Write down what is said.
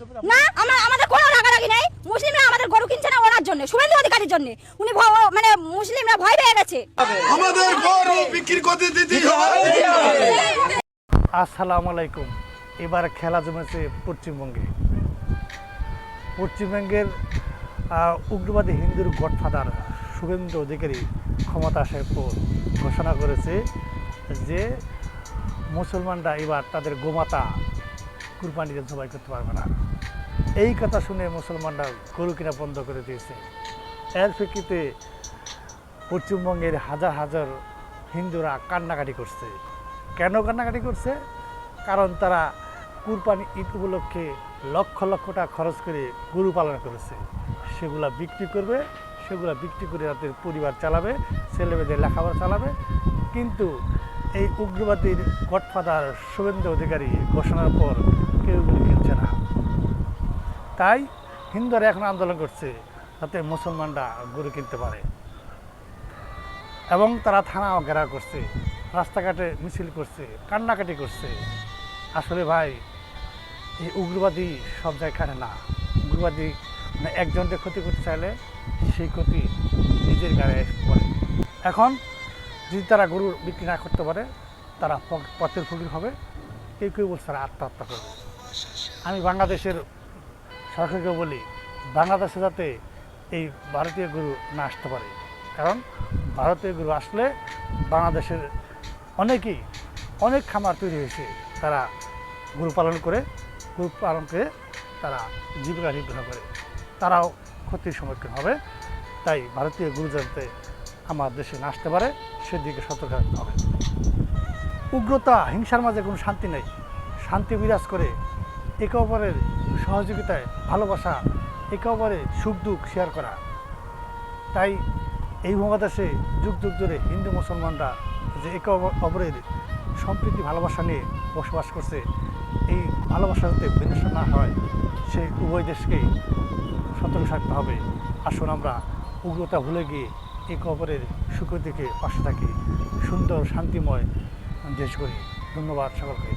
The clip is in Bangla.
না আমাদের কোনো রাগারাগি নাই। মুসলিমরা আমাদের গরু কিনছে না ওনার জন্য, শুভেন্দু অধিকারীর জন্য। উনি মানে মুসলিমরা ভয় পেয়ে গেছে। আমাদের গরু বিক্রি করতে দিতে হবে। আসসালামু আলাইকুম। এবার খেলা জমেছে পশ্চিমবঙ্গে। পশ্চিমবঙ্গের উগ্রবাদী হিন্দুর গডফাদার শুভেন্দু অধিকারী ক্ষমতা আসার পর ঘোষণা করেছে যে মুসলমানরা এবার তাদের গোমাতা কুরবানিতে জবাই করতে পারবে না। এই কথা শুনে মুসলমানরা গরু কিনা বন্ধ করে দিয়েছে। এর প্রেক্ষিতে পশ্চিমবঙ্গের হাজার হাজার হিন্দুরা কান্নাকাটি করছে। কেন কান্নাকাটি করছে? কারণ তারা কুরবানি ঈদ উপলক্ষে লক্ষ লক্ষ টাকা খরচ করে গরু পালন করেছে। সেগুলা বিক্রি করবে, সেগুলা বিক্রি করে তাদের পরিবার চালাবে, ছেলেমেয়েদের লেখাপড়া চালাবে। কিন্তু এই উগ্রবাদীর গডফাদার শুভেন্দু অধিকারী ঘোষণার পর কেউ এগুলো কিনছে না। তাই হিন্দুরা এখন আন্দোলন করছে যাতে মুসলমানরা গরু কিনতে পারে, এবং তারা থানা ঘেরাও করছে, রাস্তাঘাটে মিছিল করছে, কান্নাকাটি করছে। আসলে ভাই, এই উগ্রবাদী সব জায়গায় খানে না। উগ্রবাদী মানে একজনকে ক্ষতি করতে চাইলে সেই ক্ষতি নিজের গায়ে পড়ে। এখন যদি তারা গরু বিক্রি না করতে পারে, তারা পথের ফকির হবে। কেউ কেউ বলছে তারা আত্মহত্যা করবে। আমি বাংলাদেশের সরকারকে বলি, বাংলাদেশে যাতে এই ভারতীয় গরু না আসতে পারে। কারণ ভারতীয় গরু আসলে বাংলাদেশের অনেক খামার তৈরি হয়েছে, তারা গরু পালন করে তারা জীবিকা নির্বাহ করে, তারাও ক্ষতির সম্মুখীন হবে। তাই ভারতীয় গরু যাতে আমার দেশে না আসতে পারে সেদিকে সতর্ক রাখতে হবে। উগ্রতা, হিংসার মাঝে কোনো শান্তি নেই। শান্তি বিরাজ করে একে অপরের সহযোগিতায়, ভালোবাসা, একে অপরের সুখ দুঃখ শেয়ার করা। তাই এই মহাদেশে যুগ যুগ ধরে হিন্দু মুসলমানরা যে একে অপরের সম্প্রীতি ভালোবাসা নিয়ে বসবাস করছে, এই ভালোবাসা যাতে বিনষ্ট না হয় সেই উভয় দেশকেই সতর্ক থাকতে হবে। আসুন আমরা উগ্রতা ভুলে গিয়ে একে অপরের সুখের দিকে পাশে থাকি, সুন্দর শান্তিময় দেশ করি। ধন্যবাদ সকলকে।